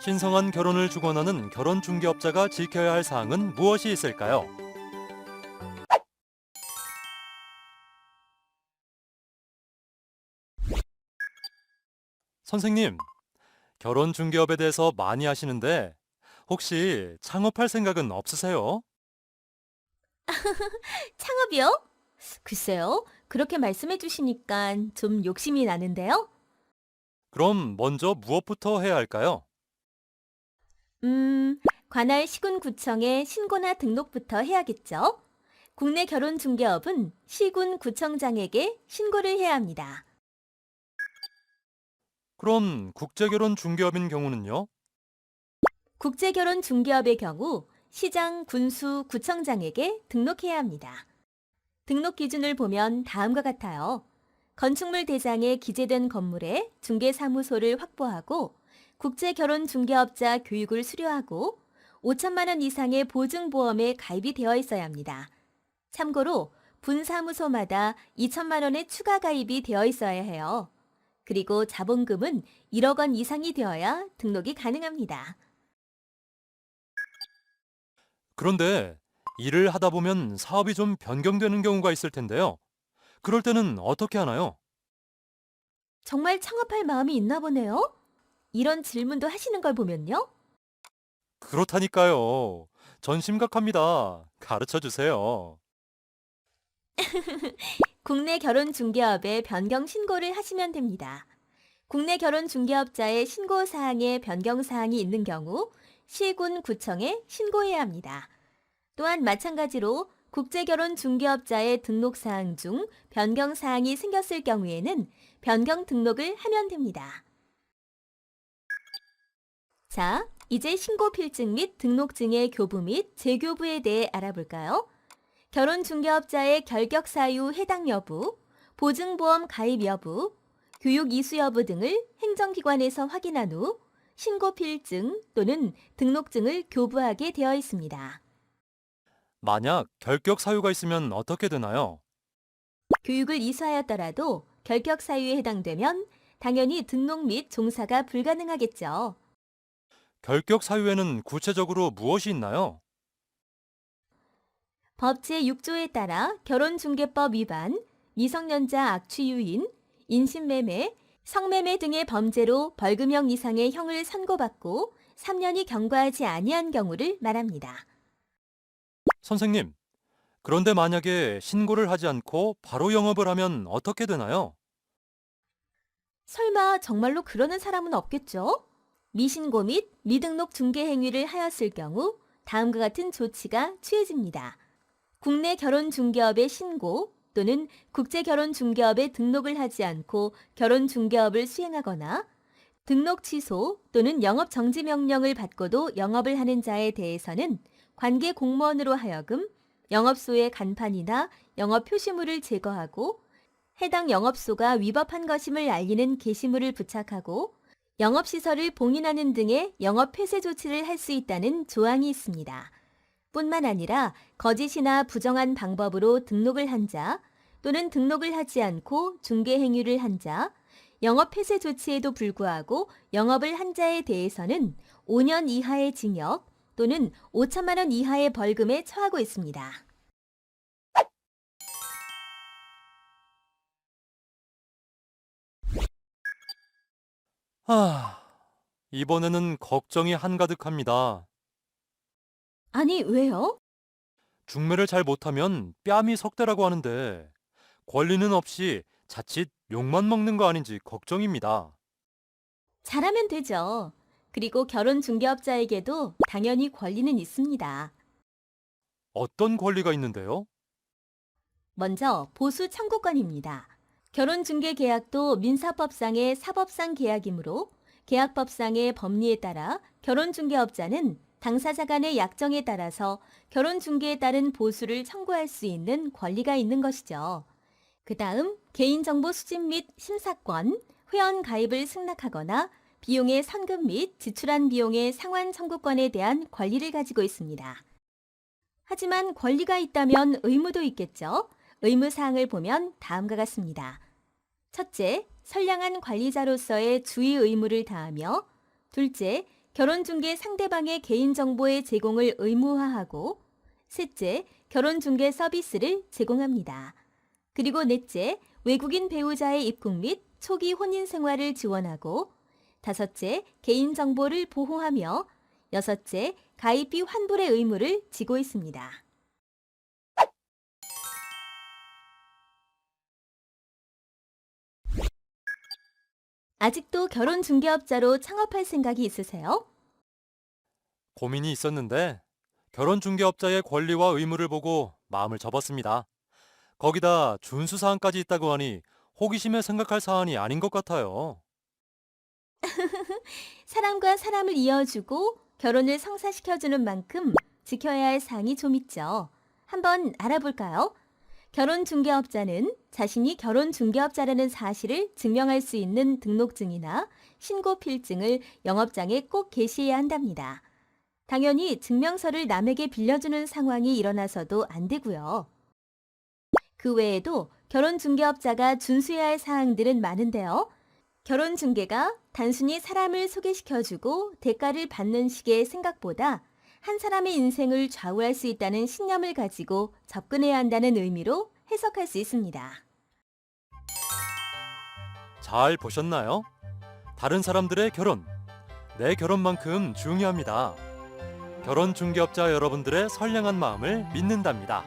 신성한 결혼을 주관하는 결혼 중개업자가 지켜야 할 사항은 무엇이 있을까요? 선생님, 결혼 중개업에 대해서 많이 아시는데 혹시 창업할 생각은 없으세요? 창업이요? 글쎄요. 그렇게 말씀해 주시니까 좀 욕심이 나는데요. 그럼 먼저 무엇부터 해야 할까요? 관할 시군구청에 신고나 등록부터 해야겠죠. 국내 결혼 중개업은 시군 구청장에게 신고를 해야 합니다. 그럼 국제결혼 중개업인 경우는요? 국제결혼 중개업의 경우 시장, 군수, 구청장에게 등록해야 합니다. 등록 기준을 보면 다음과 같아요. 건축물 대장에 기재된 건물에 중개사무소를 확보하고 국제결혼 중개업자 교육을 수료하고 5천만 원 이상의 보증보험에 가입이 되어 있어야 합니다. 참고로 분사무소마다 2천만 원의 추가 가입이 되어 있어야 해요. 그리고 자본금은 1억 원 이상이 되어야 등록이 가능합니다. 그런데 일을 하다 보면 사업이 좀 변경되는 경우가 있을 텐데요. 그럴 때는 어떻게 하나요? 정말 창업할 마음이 있나 보네요? 이런 질문도 하시는 걸 보면요. 그렇다니까요. 전 심각합니다. 가르쳐 주세요. 국내 결혼 중개업에 변경 신고를 하시면 됩니다. 국내 결혼 중개업자의 신고 사항에 변경 사항이 있는 경우 시군 구청에 신고해야 합니다. 또한 마찬가지로 국제 결혼 중개업자의 등록 사항 중 변경 사항이 생겼을 경우에는 변경 등록을 하면 됩니다. 자, 이제 신고 필증 및 등록증의 교부 및 재교부에 대해 알아볼까요? 결혼 중개업자의 결격 사유 해당 여부, 보증보험 가입 여부, 교육 이수 여부 등을 행정기관에서 확인한 후 신고 필증 또는 등록증을 교부하게 되어 있습니다. 만약 결격 사유가 있으면 어떻게 되나요? 교육을 이수하였더라도 결격 사유에 해당되면 당연히 등록 및 종사가 불가능하겠죠. 결격 사유에는 구체적으로 무엇이 있나요? 법 제6조에 따라 결혼중개법 위반, 미성년자 악취 유인, 인신매매, 성매매 등의 범죄로 벌금형 이상의 형을 선고받고 3년이 경과하지 아니한 경우를 말합니다. 선생님, 그런데 만약에 신고를 하지 않고 바로 영업을 하면 어떻게 되나요? 설마 정말로 그러는 사람은 없겠죠? 미신고 및 미등록 중개 행위를 하였을 경우 다음과 같은 조치가 취해집니다. 국내 결혼 중개업의 신고 또는 국제 결혼 중개업에 등록을 하지 않고 결혼 중개업을 수행하거나 등록 취소 또는 영업 정지 명령을 받고도 영업을 하는 자에 대해서는 관계 공무원으로 하여금 영업소의 간판이나 영업 표시물을 제거하고 해당 영업소가 위법한 것임을 알리는 게시물을 부착하고 영업시설을 봉인하는 등의 영업 폐쇄 조치를 할 수 있다는 조항이 있습니다. 뿐만 아니라 거짓이나 부정한 방법으로 등록을 한 자 또는 등록을 하지 않고 중개 행위를 한 자, 영업 폐쇄 조치에도 불구하고 영업을 한 자에 대해서는 5년 이하의 징역 또는 5천만 원 이하의 벌금에 처하고 있습니다. 아, 이번에는 걱정이 한가득합니다. 아니, 왜요? 중매를 잘 못하면 뺨이 석대라고 하는데 권리는 없이 자칫 욕만 먹는 거 아닌지 걱정입니다. 잘하면 되죠. 그리고 결혼 중개업자에게도 당연히 권리는 있습니다. 어떤 권리가 있는데요? 먼저 보수 청구권입니다. 결혼 중개 계약도 민사법상의 사법상 계약이므로 계약법상의 법리에 따라 결혼 중개업자는 당사자 간의 약정에 따라서 결혼 중개에 따른 보수를 청구할 수 있는 권리가 있는 것이죠. 그다음 개인정보 수집 및 심사권, 회원 가입을 승낙하거나 비용의 선금 및 지출한 비용의 상환 청구권에 대한 권리를 가지고 있습니다. 하지만 권리가 있다면 의무도 있겠죠. 의무 사항을 보면 다음과 같습니다. 첫째, 선량한 관리자로서의 주의 의무를 다하며 둘째, 결혼중개 상대방의 개인정보의 제공을 의무화하고, 셋째, 결혼중개 서비스를 제공합니다. 그리고 넷째, 외국인 배우자의 입국 및 초기 혼인 생활을 지원하고, 다섯째, 개인정보를 보호하며, 여섯째, 가입비 환불의 의무를 지고 있습니다. 아직도 결혼중개업자로 창업할 생각이 있으세요? 고민이 있었는데 결혼중개업자의 권리와 의무를 보고 마음을 접었습니다. 거기다 준수 사항까지 있다고 하니 호기심에 생각할 사안이 아닌 것 같아요. 사람과 사람을 이어주고 결혼을 성사시켜주는 만큼 지켜야 할 사항이 좀 있죠. 한번 알아볼까요? 결혼중개업자는 자신이 결혼중개업자라는 사실을 증명할 수 있는 등록증이나 신고필증을 영업장에 꼭 게시해야 한답니다. 당연히 증명서를 남에게 빌려주는 상황이 일어나서도 안 되고요. 그 외에도 결혼중개업자가 준수해야 할 사항들은 많은데요. 결혼중개가 단순히 사람을 소개시켜주고 대가를 받는 식의 생각보다 한 사람의 인생을 좌우할 수 있다는 신념을 가지고 접근해야 한다는 의미로 해석할 수 있습니다. 잘 보셨나요? 다른 사람들의 결혼, 내 결혼만큼 중요합니다. 결혼중개업자 여러분들의 선량한 마음을 믿는답니다.